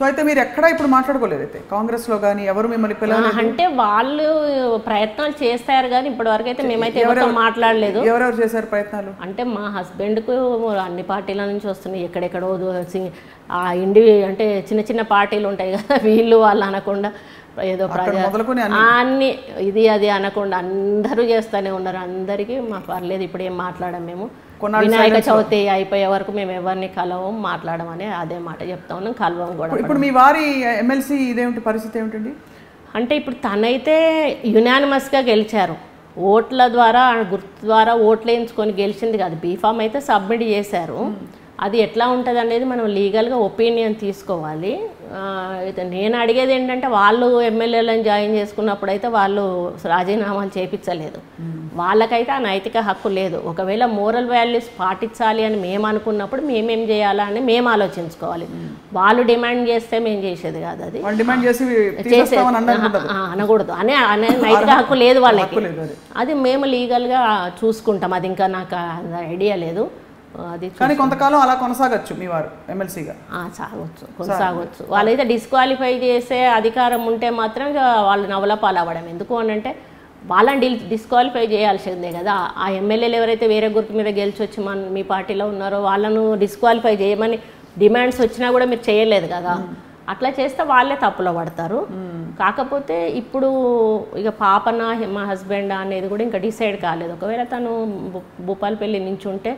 So అయితే మీరు ఎక్కడ ఇప్పుడు మాట్లాడుకోలేదు అయితే కాంగ్రెస్ లో గాని ఎవరు మిమ్మల్ని పిలవలేదు అంటే వాళ్ళు ప్రయత్నాలు చేస్తారు కానీ ఇప్పటివరకు అయితే మేమైతే ఎవరితో మాట్లాడలేదు. ఎవరెవరు చేశారు ప్రయత్నాలు అంటే మా హస్బెండ్కు అన్ని పార్టీల నుంచి వస్తున్నాయి, ఎక్కడెక్కడో అంటే చిన్న చిన్న పార్టీలు ఉంటాయి కదా, వీళ్ళు వాళ్ళు అనకుండా ఏదో అన్ని ఇది అది అనకుండా అందరూ చేస్తూనే ఉన్నారు. అందరికీ మాకు పర్లేదు, ఇప్పుడు ఏం మాట్లాడాం మేము. వినాయక చవితి అయిపోయే వరకు మేము ఎవరిని కలవం మాట్లాడమని అదే మాట చెప్తా ఉన్నాం, కలవం కూడా. ఇప్పుడు మీ వారి ఎమ్మెల్సీ ఇదేమిటి పరిస్థితి ఏమిటండి? అంటే ఇప్పుడు తనైతే యునానిమస్గా గెలిచారు, ఓట్ల ద్వారా గుర్తు ద్వారా ఓట్లు వేయించుకొని గెలిచింది కాదు. బీఫామ్ అయితే సబ్మిట్ చేశారు. అది ఎట్లా ఉంటుంది అనేది మనం లీగల్గా ఒపీనియన్ తీసుకోవాలి. నేను అడిగేది ఏంటంటే వాళ్ళు ఎమ్మెల్యేలను జాయిన్ చేసుకున్నప్పుడు అయితే వాళ్ళు రాజీనామాలు చేయించలేదు, వాళ్ళకైతే ఆ నైతిక హక్కు లేదు. ఒకవేళ మోరల్ వాల్యూస్ పాటించాలి అని మేము అనుకున్నప్పుడు మేమేం చేయాలా అని మేము ఆలోచించుకోవాలి. వాళ్ళు డిమాండ్ చేస్తే మేము చేసేది కాదు, అది అనకూడదు అనే నైతిక హక్కు లేదు వాళ్ళకి. అది మేము లీగల్గా చూసుకుంటాం, అది ఇంకా నాకు ఐడియా లేదు. అది కానీ కొంతకాలం అలా కొనసాగచ్చు మీ వారు ఎమ్మెల్సీగా కొనసాగవచ్చు. వాళ్ళైతే డిస్క్వాలిఫై చేసే అధికారం ఉంటే మాత్రం వాళ్ళు నవలపాలు అవ్వడం. ఎందుకు అని అంటే వాళ్ళని డిస్క్వాలిఫై చేయాల్సిందే కదా. ఆ ఎమ్మెల్యేలు ఎవరైతే వేరే గుర్తు మీద గెలిచి వచ్చి మీ పార్టీలో ఉన్నారో వాళ్ళను డిస్క్వాలిఫై చేయమని డిమాండ్స్ వచ్చినా కూడా మీరు చేయలేదు కదా. అట్లా చేస్తే వాళ్ళే తప్పులో పడతారు. కాకపోతే ఇప్పుడు ఇక పాపన మా హస్బెండ్ అనేది కూడా ఇంకా డిసైడ్ కాలేదు. ఒకవేళ తను భూపాలపల్లి నుంచి ఉంటే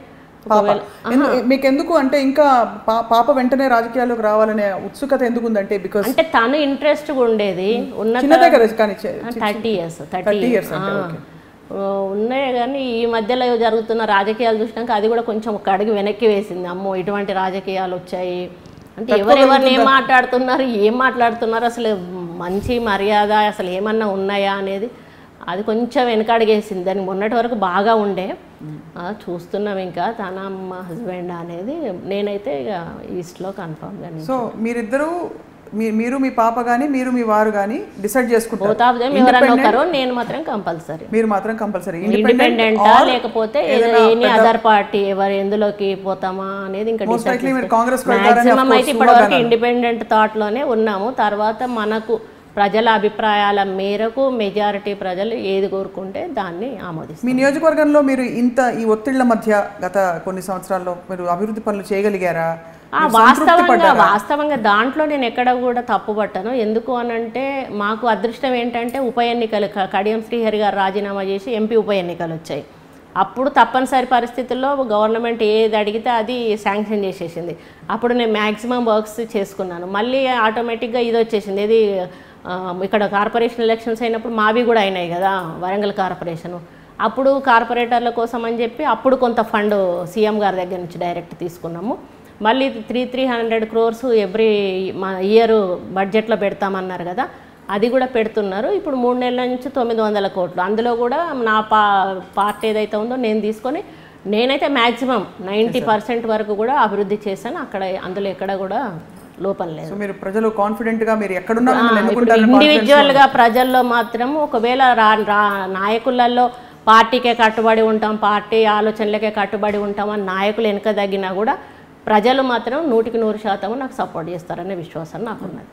మీకెందుకు అంటే ఇంకా పాప వెంటనే రాజకీయాల్లోకి రావాలనే ఉత్సుకత ఎందుకు ఉందంటే బికాజ్ అంటే తను ఇంట్రెస్ట్ ఉండేది ఉన్న 30 years ఉన్నాయి. కానీ ఈ మధ్యలో జరుగుతున్న రాజకీయాలు చూసినాక అది కూడా కొంచెం ఒక అడుగు వెనక్కి వేసింది. అమ్మో ఇటువంటి రాజకీయాలు వచ్చాయి అంటే ఎవరెవరిని ఏం మాట్లాడుతున్నారు అసలు మంచి మర్యాద అసలు ఏమన్నా ఉన్నాయా అనేది అది కొంచెం వెనకడిగేసింది. దానికి మొన్నటి వరకు బాగా ఉండే చూస్తున్నాం. ఇంకా తన మా హస్బెండ్ అనేది నేనైతే ఇక ఈస్ట్లో కన్ఫర్మ్గా. సో మీరిద్దరూ మీరు మీ పాప కానీ మీరు మీ వారు కానీ డిసైడ్ చేసుకుంటారు ఎవరన్నా ఒకరు, నేను మాత్రం కంపల్సరీ. మీరు మాత్రం కంపల్సరీ ఇండిపెండెంటా లేకపోతే ఎనీ అదర్ పార్టీ ఎవరు ఎందులోకి పోతామా అనేది ఇంకా మాక్సిమం అయితే ఇప్పటివరకు ఇండిపెండెంట్ థాట్లోనే ఉన్నాము. తర్వాత మనకు ప్రజల అభిప్రాయాల మేరకు మెజారిటీ ప్రజలు ఏది కోరుకుంటే దాన్ని ఆమోదిస్తారు. మీ నియోజకవర్గంలో మీరు ఈ ఒత్తిళ్ల మధ్య గత కొన్ని సంవత్సరాల్లో మీరు అభివృద్ధి పనులు చేయగలిగారా? వాస్తవంగా దాంట్లో నేను ఎక్కడ కూడా తప్పు పట్టను. ఎందుకు అనంటే మాకు అదృష్టం ఏంటంటే ఉప ఎన్నికలు కడియం శ్రీహరి గారు రాజీనామా చేసి ఎంపీ ఉప ఎన్నికలు వచ్చాయి. అప్పుడు తప్పనిసరి పరిస్థితుల్లో గవర్నమెంట్ ఏది అడిగితే అది శాంక్షన్ చేసేసింది. అప్పుడు నేను మ్యాక్సిమం వర్క్స్ చేసుకున్నాను. మళ్ళీ ఆటోమేటిక్గా ఇది వచ్చేసింది. ఇది ఇక్కడ కార్పొరేషన్ ఎలక్షన్స్ అయినప్పుడు మావి కూడా అయినాయి కదా, వరంగల్ కార్పొరేషను. అప్పుడు కార్పొరేటర్ల కోసం అని చెప్పి అప్పుడు కొంత ఫండ్ సీఎం గారి దగ్గర నుంచి డైరెక్ట్ తీసుకున్నాము. మళ్ళీ 300 crores ఎవ్రీ ఇయర్ బడ్జెట్లో పెడతామన్నారు కదా, అది కూడా పెడుతున్నారు. ఇప్పుడు 3 నెలల నుంచి 900 కోట్లు. అందులో కూడా నా పార్ట్ ఏదైతే ఉందో నేను తీసుకొని నేనైతే మ్యాక్సిమం 90% వరకు కూడా అభివృద్ధి చేశాను. అక్కడ అందులో ఎక్కడ కూడా లోపం లేదు. మీరు ప్రజలు కాన్ఫిడెంట్ గా మీరు ఎక్కడున్నా ఇండివిజువల్ గా ప్రజల్లో మాత్రం ఒకవేళ నాయకులలో పార్టీకే కట్టుబడి ఉంటాం, పార్టీ ఆలోచనలకే కట్టుబడి ఉంటాం అని నాయకులు వెనుక తగ్గినా కూడా ప్రజలు మాత్రం 100% నాకు సపోర్ట్ చేస్తారనే విశ్వాసం నాకున్నది.